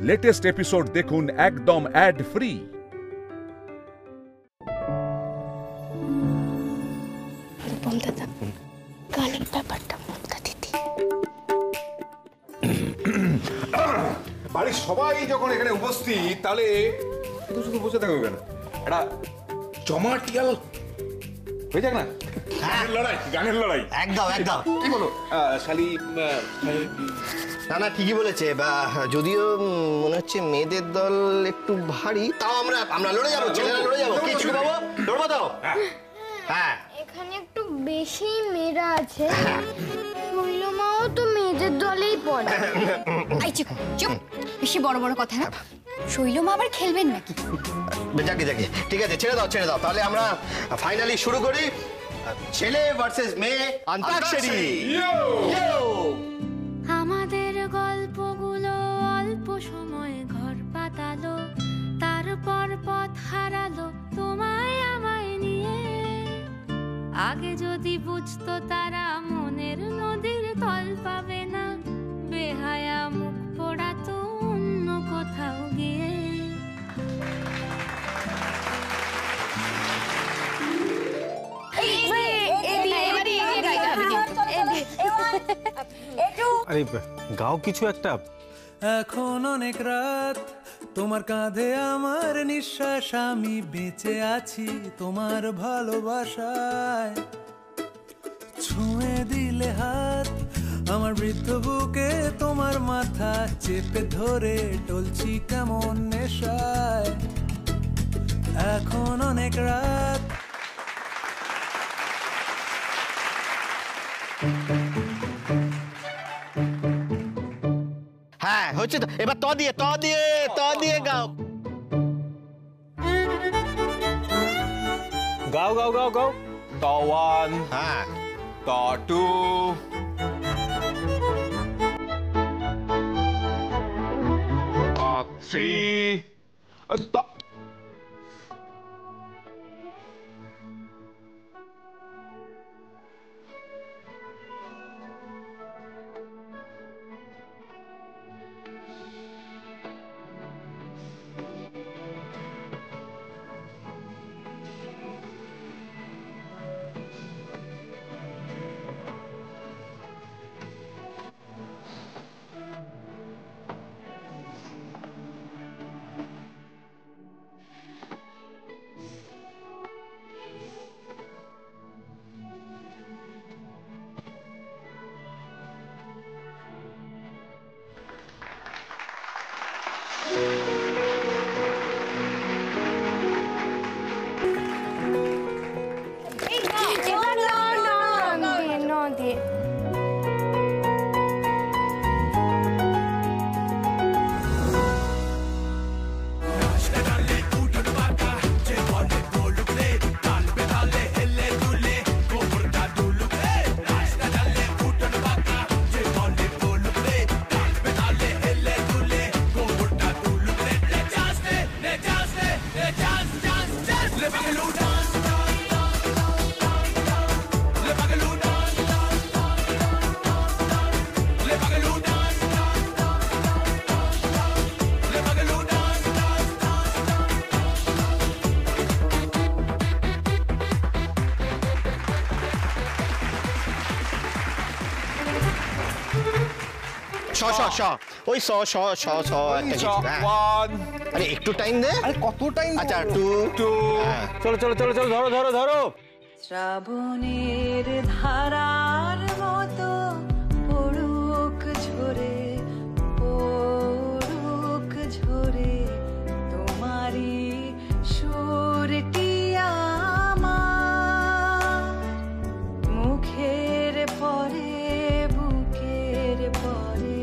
Latest episode দেখুন একদম add free. দাদা, গানের ব্যাপারটা মমতা দিদি। বাড়ির সবাই যখন এখানে উপস্থিত, তাহলে শুধু শুধু বসে থাকবে কেন? একটা জমাটিয়াল হয়ে যাক না? গানের লড়াই একদম একদম। কি বলো শালি? না না, ঠিকই বলেছে। যদিও মনে হচ্ছে মেয়েদের দল একটু ভারী, তাও আমরা লড়ে যাবো, ছেলেরা লড়ে যাবো। কি ছোট বাবু, লড়বো তো? হ্যাঁ, এখানে একটু বেশি মেয়েরা আছে। শৈলমাও তো মেয়েদের দলেই পড়ে। চুপ চুপ, বেশি বড় বড় কথা না। শৈলমা আবার খেলবেন নাকি? যাকে যাকে, ঠিক আছে, ছেড়ে দাও। তাহলে আমরা ফাইনালি শুরু করি। ছেলে ভার্সেস মেয়ে অন্তাক্ষরী। আমাদের গল্পগুলো অল্প সময় ঘর পাতালো, তারপর পথ হারালো তোমায় আমায় নিয়ে। আগে যদি বুঝতো তারা মনের নদীর তল পাবে না, বেহায়া মুখ পোড়াতো অন্য কোথাও গিয়ে। আরে গাও কিছু একটা। এখন অনেক রাত, তোমার কাঁধে আমার নিঃশ্বাস, আমি বেঁচে আছি তোমার ভালোবাসায়। ছুঁয়ে দিলে হাত আমার বৃদ্ধ বুকে, তোমার মাথা চেপে ধরে টলছি কেমন নেশায়। এখন অনেক রাত। হ্যাঁ, হচ্ছে তো। এবার ত দিয়ে গাও। গাও গাও গাও গাও। ত ওয়ান, হ্যাঁ, ত টু, থ্রি, ওই স একটা কিছু। আরে একটু টাইম দে। আরে কত টাইম? আচ্ছা, টু। চলো চলো চলো চলো, ধরো ধরো ধরো। শ্রাবণের ধারার মতো পড়ুক ঝরে, তোমারই সুরটি আমার মুখের পরে, বুকের পরে।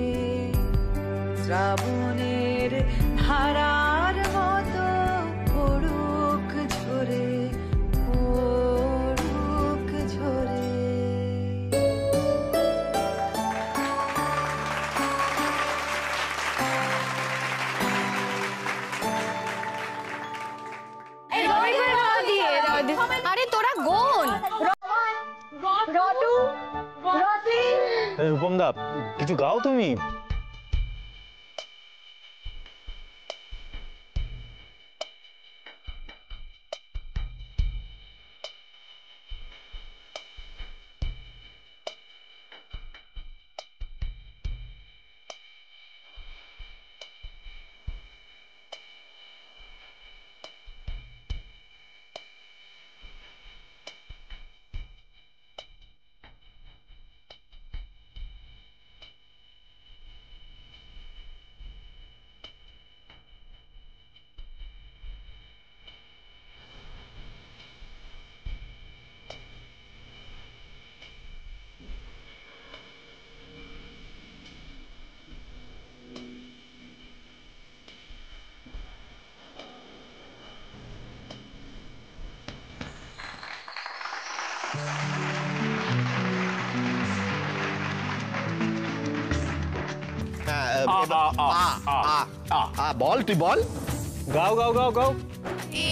শ্রাবণের ধারার মতো পড়ুক ঝরে। আরে তোরা গোল। রূপম দা, কিছু গাও তুমি। বল, তুই বল। গাও গাও গাও গাও।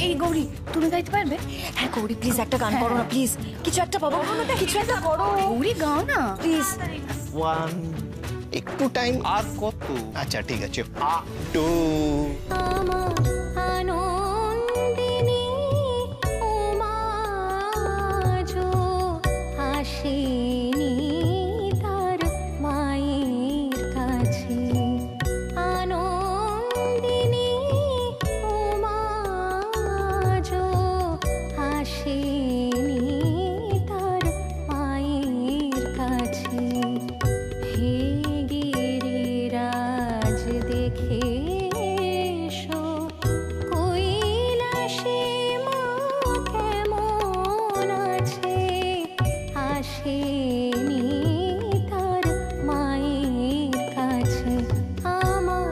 এই গৌরী, তুমি গাইতে পারবে? হ্যাঁ গৌরী প্লিজ একটা গান করো না প্লিজ, কিছু একটা বাবা কিছু একটা করো গৌরী গাও না প্লিজ। 1 একটু টাইম। আর কত? আচ্ছা ঠিক আছে। 2 আনন্দিনী ওমাজো আসেনি তার মায়ের কাছে। আনন্দিনী ওমাজো আসেনি তার মায়ের কাছে। হে গিরিরাজ দেখে এসো, কৈলাসে মা কেমন আছে। আসেনি তার মায়ের কাছে আমার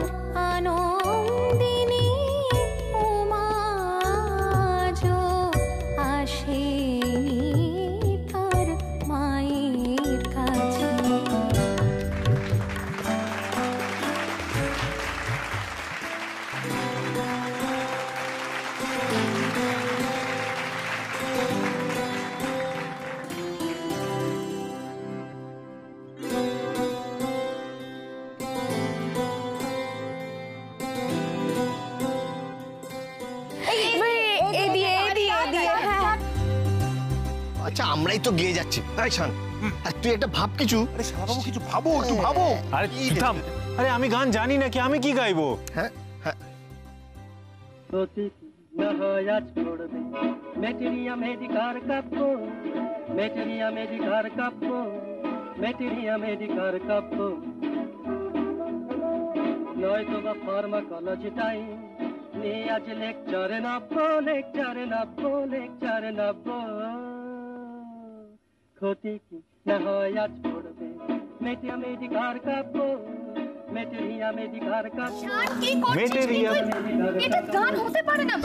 আনন্দিনী ওমাজো আসেনি তার মায়ের কাছে। আচ্ছা আমরাই তো গেয়ে যাচ্ছি। এই শান, আর তুই একটা ভাব কিছু। আরে শালাবাবু কিছু ভাবো, একটু ভাবো। আরে থাম। আরে আমি গান জানি নাকি, আমি কি গাইবো? হ্যাঁ হ্যাঁ। মেটেরিয়া মেডিকার কাপ্পো, মেটেরিয়া মেডিকার কাপ্পো, মেটেরিয়া মেডিকার কাপ্পো, নয়তো বা ফার্মাকোলজি টাইম নিয়ে আজ লেকচারে নাববো, লেকচারে নাববো, লেকচারে নাববো। ক্ষতি কি না হয় আজ পড়বে মেটেরিয়া মেডিকার কাপ্পো, মেটেরিয়া মেডিকার কাপ্পো। মেটেরিয়া এটা গান হতে পারে না।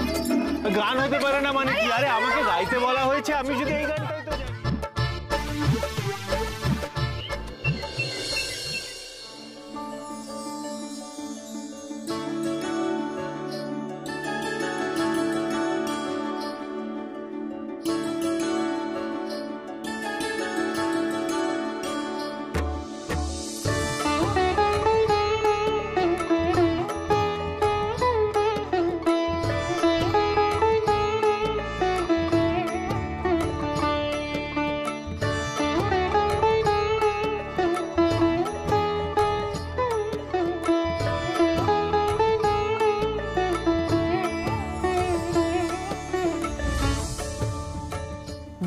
গান হতে পারে না মানে কি? আরে আমাকে গাইতে বলা হয়েছে, আমি যদি এই গানটাই তো জানি।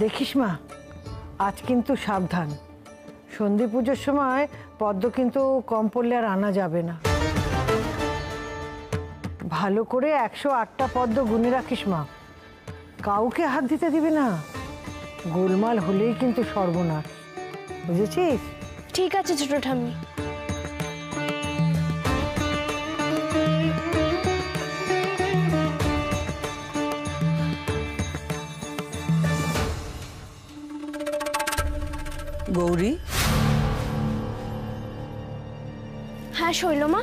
দেখিস মা, আজ কিন্তু সাবধান। সন্ধি পুজোর সময় পদ্ম কিন্তু কম পড়লে আর আনা যাবে না। ভালো করে 108টা পদ্ম গুনে রাখিস মা, কাউকে হাত দিতে দিবি না। গোলমাল হলেই কিন্তু সর্বনাশ, বুঝেছিস? ঠিক আছে ছোট ঠাম্মি। গৌরী, হ্যাঁ শৈলমা,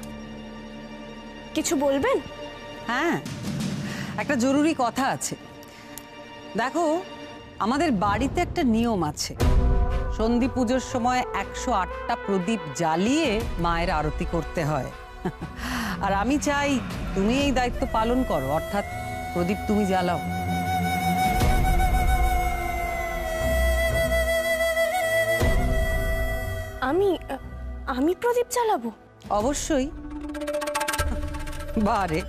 কিছু বলবেন? হ্যাঁ একটা জরুরি কথা আছে। দেখো আমাদের বাড়িতে একটা নিয়ম আছে, সন্ধি পুজোর সময় 108টা প্রদীপ জ্বালিয়ে মায়ের আরতি করতে হয়। আর আমি চাই তুমি এই দায়িত্ব পালন করো, অর্থাৎ প্রদীপ তুমি জ্বালাও। আমি প্রদীপ জ্বালাবো? অবশ্যই। বারে,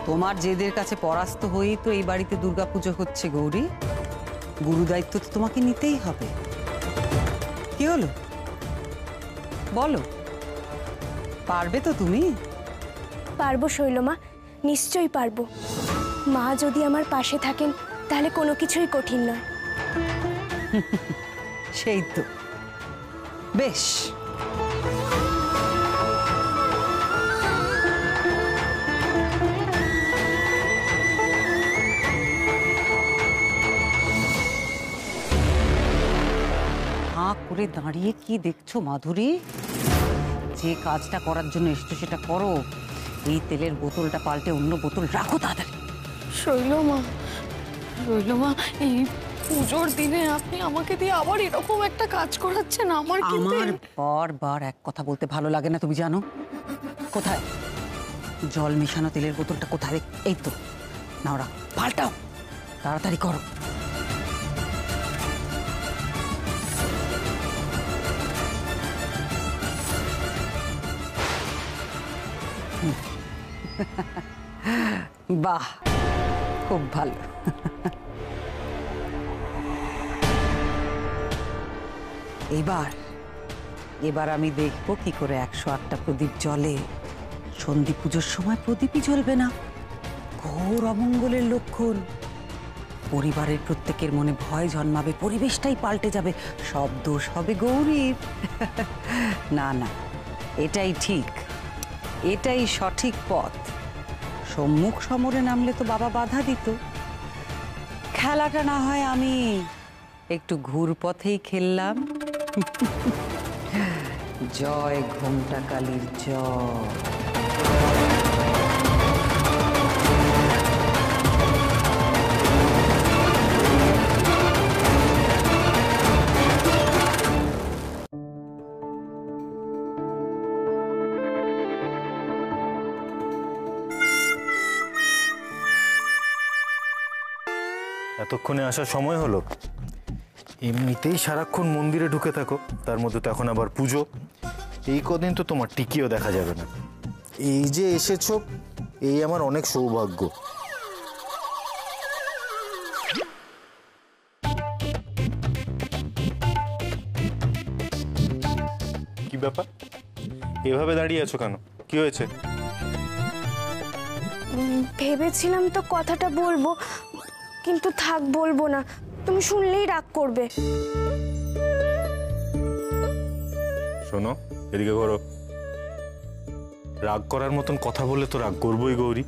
তোমার জেদের কাছে পরাস্ত হয়েই তো এই বাড়িতে দুর্গাপুজো হচ্ছে গৌরী। গুরু দায়িত্ব তো তোমাকে নিতেই হবে। কি হলো বলো, পারবে তো তুমি? পারবো শৈলমা, নিশ্চয়ই পারবো। মা যদি আমার পাশে থাকেন তাহলে কোনো কিছুই কঠিন নয়। সেই তো, বেশ। হাঁ করে দাঁড়িয়ে কি দেখছো মাধুরী? যে কাজটা করার জন্য এসছো সেটা করো। এই তেলের বোতলটা পাল্টে অন্য বোতল রাখো তাড়াতাড়ি। শৈলমা, শৈলমা, এই পুজোর দিনে আপনি আমাকে দিয়ে আবার এরকম একটা কাজ করাচ্ছেন? আমার বারবার এক কথা বলতে ভালো লাগে না, তুমি জানো? কোথায় জল মেশানো তেলের বোতলটা? কোথায়? এই তো, নাও রাখ, পাল্টাও, তাড়াতাড়ি করো। বাহ, খুব ভালো। এবার আমি দেখবো কি করে 108টা প্রদীপ জ্বলে। সন্ধি পুজোর সময় প্রদীপই জ্বলবে না, ঘোর অমঙ্গলের লক্ষণ। পরিবারের প্রত্যেকের মনে ভয় জন্মাবে, পরিবেশটাই পাল্টে যাবে, সব দোষ হবে গৌরীর। না না, এটাই ঠিক, এটাই সঠিক পথ। সম্মুখ সমরে নামলে তো বাবা বাধা দিত। খেলাটা না হয় আমি একটু ঘুর পথেই খেললাম। জয় ঘোমটা কালীর জয়। এতক্ষণে আসার সময় হলো? এমনিতেই সারাক্ষণ মন্দিরে ঢুকে থাকো, তার মধ্যে তো এখন আবার পুজো। এই কদিন তো তোমার টিকিও দেখা যাবে না। এই যে এসেছো, এই আমার অনেক সৌভাগ্য। কি ব্যাপার, এভাবে দাঁড়িয়ে আছো কেন? কি হয়েছে? ভেবেছিলাম তো কথাটা বলবো, কিন্তু থাক, বলবো না। তুমি শুনলেই রাগ করবে। শোনো, এদিকে করো। রাগ করার মতন কথা বললে তো রাগ করবোই গৌরী,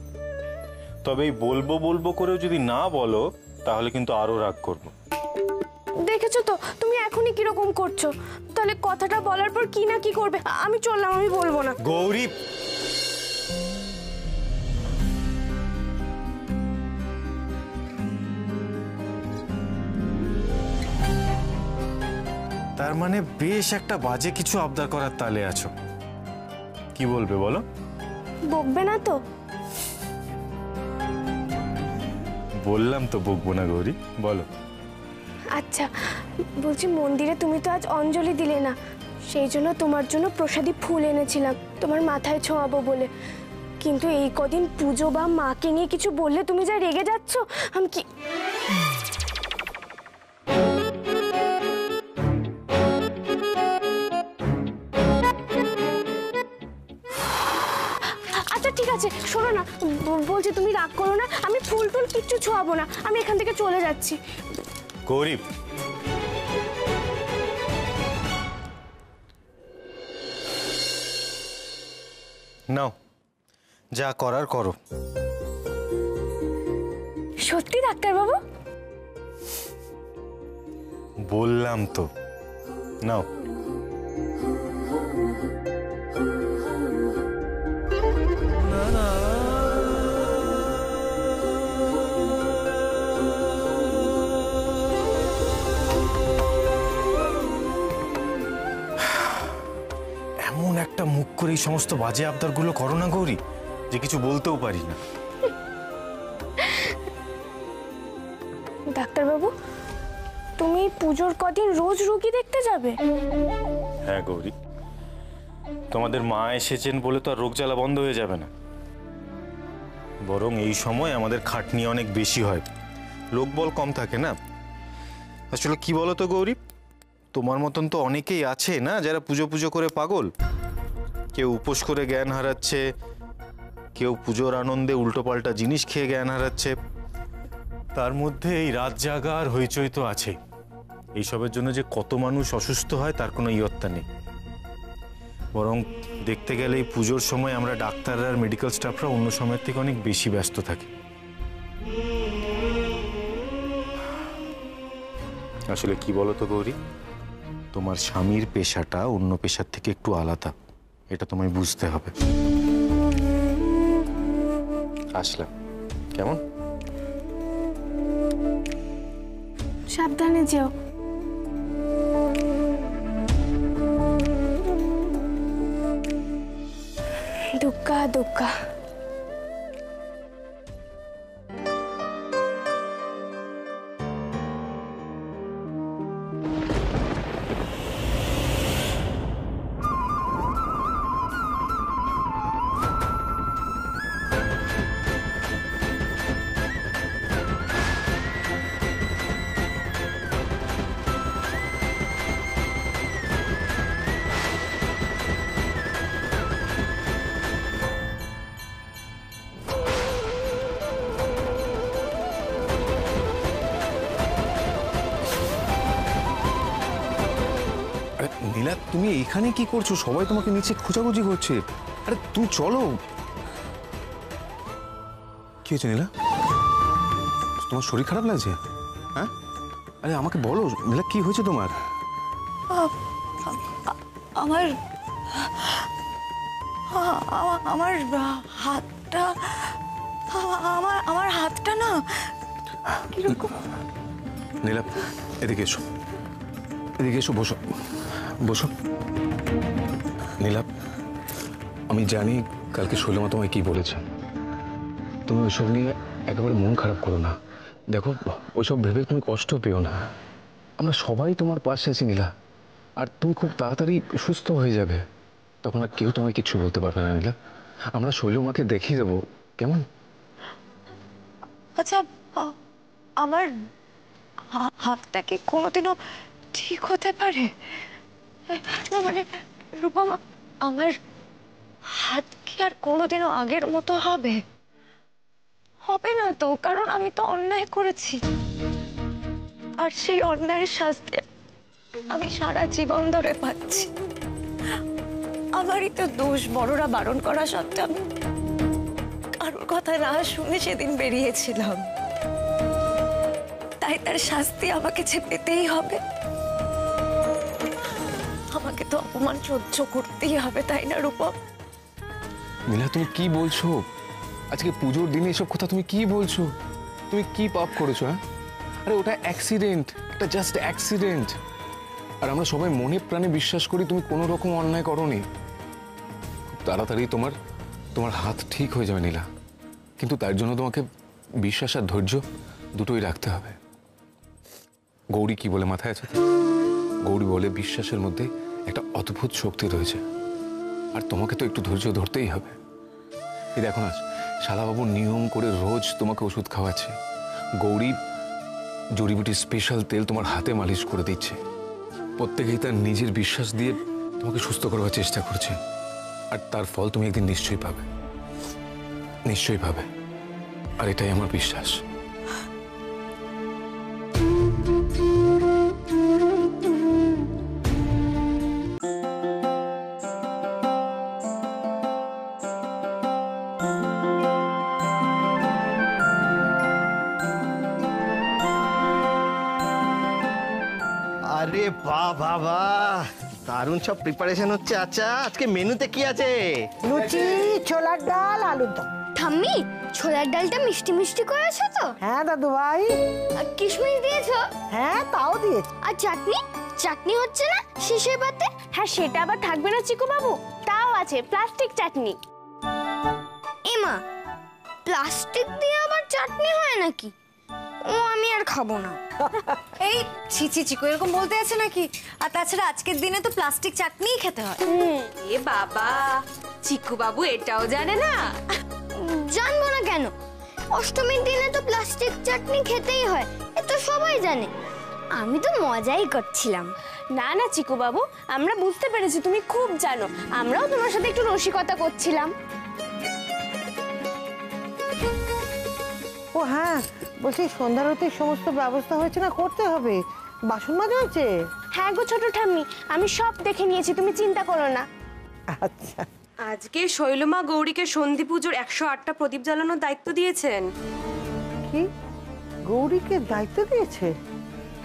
তবে এই বলবো বলবো করেও যদি না বলো তাহলে কিন্তু আরো রাগ করবো। দেখেছো তো তুমি এখনই কিরকম করছো। তাহলে কথাটা বলার পর কি না কি করবে। আমি চললাম, আমি বলবো না। গৌরী, তার মানে বেশ একটা বাজে কিছু আবদার করার তালে আছো। কি বলবে বলো? বকবে না তো? বললাম তো বকবো না গৌরী, বলো। আচ্ছা, বলছি মন্দিরে তুমি তো আজ অঞ্জলি দিলে না, সেই জন্য তোমার জন্য প্রসাদী ফুল এনেছিলাম তোমার মাথায় ছোঁয়াবো বলে। কিন্তু এই কদিন পুজো বা মাকে নিয়ে কিছু বললে তুমি যা রেগে যাচ্ছ, আমি কি... আচ্ছা ঠিক আছে, শোনো না, বলছি তুমি রাগ করো না, আমি ফুল টুল কিচ্ছু ছোঁয়াবো না, আমি এখান থেকে চলে যাচ্ছি। গৌরী, নাও, যা করার করো। সত্যি ডাক্তারবাবু? বললাম তো, নাও। এমন একটা মুখ করে এই সমস্ত বাজে আবদারগুলো করো না গৌরী, যে কিছু বলতেও পারি না। ডাক্তারবাবু, তুমি পুজোর কদিন রোজ রোগী দেখতে যাবে? হ্যাঁ গৌরী, তোমাদের মা এসেছেন বলে তো আর রোগ জ্বালা বন্ধ হয়ে যাবে না। বরং এই সময় আমাদের খাটনি অনেক বেশি হয়, লোকবল কম থাকে না। আসলে কি বলো তো গৌরী, তোমার মতন তো অনেকেই আছে না যারা পুজো পুজো করে পাগল। কেউ উপোস করে জ্ঞান হারাচ্ছে, কেউ পুজোর আনন্দে উল্টোপাল্টা জিনিস খেয়ে জ্ঞান হারাচ্ছে। তার মধ্যে এই রাত জাগা আর হইচই তো আছে। এইসবের জন্য যে কত মানুষ অসুস্থ হয় তার কোনো ইয়ত্তা নেই। বরং দেখতে গেলে এই পুজোর সময় আমরা ডাক্তাররা আর মেডিকেল স্টাফরা অন্য সময়ের থেকে অনেক বেশি ব্যস্ত থাকি। আসলে কি বলো তো গৌরী, তোমার স্বামীর পেশাটা অন্য পেশার থেকে একটু আলাদা, এটা তোমায় বুঝতে হবে। আসলাম, কেমন? সাবধানে যেও। দুগ্গা দুগ্গা। নীলা, তুমি এখানে কি করছো? সবাই তোমাকে নিচে খোঁজাখুঁজি করছে। আরে তুমি চলো। কি হয়েছে নীলা? তোমার শরীর খারাপ লাগছে? হ্যাঁ, আরে আমাকে বলো নীলা, কি হয়েছে তোমার? আমার আমার হাতটা আমার হাতটা না কিরকম। নীলা, এদিকে এসো, এদিকে এসো, বসো বসো। নীলা, আমি জানি কালকে শৈলমা তোমায় কি বলেছে। তুমি ওইসব নিয়ে একেবারে মন খারাপ করো না। দেখো, ওইসব ভেবে তুমি কষ্ট পেও না। আমরা সবাই তোমার পাশে আছি নীলা, আর তুমি খুব তাড়াতাড়ি সুস্থ হয়ে যাবে। তখন আর কেউ তোমায় কিছু বলতে পারবে না নীলা। আমরা শৈলমাকে দেখিয়ে দেবো, কেমন? আচ্ছা, আমার হাতটাকে কোনোদিনও ঠিক হতে পারে? মানে রূপা, আমার হাত কি আর কোনোদিনও আগের মতো হবে? হবে না তো, কারণ আমি তো অন্যায় করেছি, আর সেই অন্যায়ের শাস্তি আমি সারা জীবন ধরে পাচ্ছি। আমারই তো দোষ, বড়রা বারণ করা সত্ত্বেও আমি কারোর কথা না শুনে সেদিন বেরিয়েছিলাম, তাই তার শাস্তি আমাকে যে পেতেই হবে। আমাকে তো অপমান সহ্য করতেই হবে, তাই না রূপম? নীলা, তুমি কি বলছো? আজকে পুজোর দিনে এসব কথা তুমি কি বলছো? তুমি কি পাপ করেছো? হ্যাঁ, আরে ওটা অ্যাক্সিডেন্ট, এটা জাস্ট অ্যাক্সিডেন্ট। আর আমরা সবাই মনে প্রাণে বিশ্বাস করি তুমি কোনো রকম অন্যায় করোনি। খুব তাড়াতাড়ি তোমার হাত ঠিক হয়ে যাবে নীলা, কিন্তু তার জন্য তোমাকে বিশ্বাস আর ধৈর্য দুটোই রাখতে হবে। গৌরী কি বলে মাথায় আছে? গৌরী বলে বিশ্বাসের মধ্যে একটা অদ্ভুত শক্তি রয়েছে, আর তোমাকে তো একটু ধৈর্য ধরতেই হবে। এই দেখো না, শালাবাবু নিয়ম করে রোজ তোমাকে ওষুধ খাওয়াচ্ছে। গৌরী জড়িবুটির স্পেশাল তেল তোমার হাতে মালিশ করে দিচ্ছে। প্রত্যেকেই তার নিজের বিশ্বাস দিয়ে তোমাকে সুস্থ করবার চেষ্টা করছে, আর তার ফল তুমি একদিন নিশ্চয়ই পাবে, নিশ্চয়ই পাবে। আর এটাই আমার বিশ্বাস। আরে বাহ বাহ বাহ, দারুণ সব প্রিপারেশন হচ্ছে। আচ্ছা, আজকে মেনুতে কি আছে? লুচি, ছোলার ডাল, আলুর দম। ঠাম্মি, ছোলার ডালটা মিষ্টি মিষ্টি করেছো তো? হ্যাঁ দাদু ভাই। আর কিশমিশ দিয়েছো? হ্যাঁ, তাও দিয়েছি। আর চাটনি? চাটনি হচ্ছে না শিশির পাতে? হ্যাঁ, সেটা আবার থাকবে না চিকু বাবু? তাও আছে প্লাস্টিক চাটনি। এমা, প্লাস্টিক দিয়ে আবার চাটনি হয় নাকি? ও আমি আর খাবো না। এই ছি ছি চিকু, এরকম বলতে আছে নাকি? আর তাছাড়া আজকের দিনে তো প্লাস্টিক চাটনিই খেতে হয়। এ বাবা, চিকু বাবু এটাও জানে না? জানবো না কেন? অষ্টমীর দিনে তো প্লাস্টিক চাটনি খেতেই হয়, এ তো সবাই জানে। আমি তো মজাই করছিলাম। না না চিকু বাবু, আমরা বুঝতে পেরেছি তুমি খুব জানো। আমরাও তোমার সাথে একটু রসিকতা করছিলাম। ও হ্যাঁ, বলছি সন্ধ্যারতির সমস্ত ব্যবস্থা হয়েছে না? করতে হবে। বাসন মাজা হয়েছে? হ্যাঁ গো ছোট ঠাম্মি, আমি সব দেখে নিয়েছি, তুমি চিন্তা করো না। আচ্ছা। আজকে শৈলমা গৌরীকে সন্ধি পুজোর 108টা প্রদীপ জ্বালানোর দায়িত্ব দিয়েছেন। কি, গৌরীকে দায়িত্ব দিয়েছে?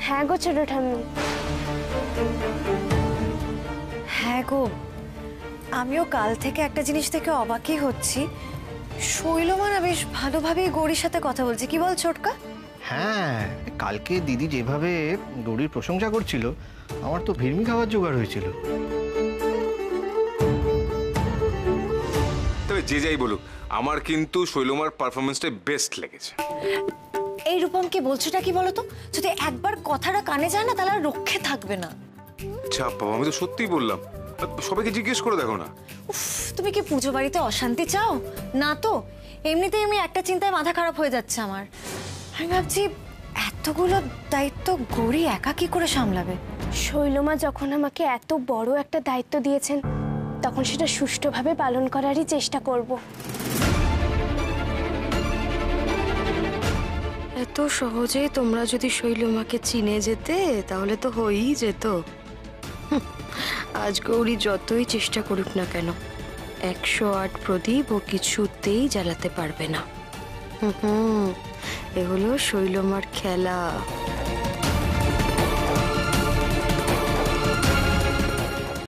হ্যাঁ গো ছোট ঠাম্মি। হ্যাঁ গো, আমিও কাল থেকে একটা জিনিস থেকে অবাকই হচ্ছি, শৈলমা না বেশ ভালোভাবেই গৌরীর সাথে কথা বলছে, কি বল ছোটকা? হ্যাঁ, কালকে দিদি যেভাবে গৌরীর প্রশংসা করছিল, আমার তো ভিড়মি খাওয়ার জোগাড় হয়েছিল। তবে যে যাই বলুক, আমার কিন্তু শৈলমার পারফরমেন্সটাই বেস্ট লেগেছে। এই রূপম কি বলছোটা কি বলতো, যদি একবার কথাটা কানে যায় না তাহলে আর রক্ষে থাকবে না। আচ্ছা বাবা, আমি তো সত্যিই বললাম, সবাইকে জিজ্ঞেস করে দেখো না। উফ, তুমি কি পুজো বাড়িতে অশান্তি চাও? না তো, এমনিতেই আমি একটা চিন্তায় মাথা খারাপ হয়ে যাচ্ছে আমার। আমি ভাবছি এতগুলো দায়িত্ব গৌরী একা কি করে সামলাবে। শৈলমা যখন আমাকে এত বড় একটা দায়িত্ব দিয়েছেন, তখন সেটা সুষ্ঠুভাবে পালন করারই চেষ্টা করব। এত সহজে তোমরা যদি শৈলমাকে চিনে যেতে তাহলে তো হয়েই যেত। আজ গৌরী যতই চেষ্টা করুক না কেন, 108 প্রদীপ ও কিছুতেই জ্বালাতে পারবে না। এ হলো শৈলমার খেলা।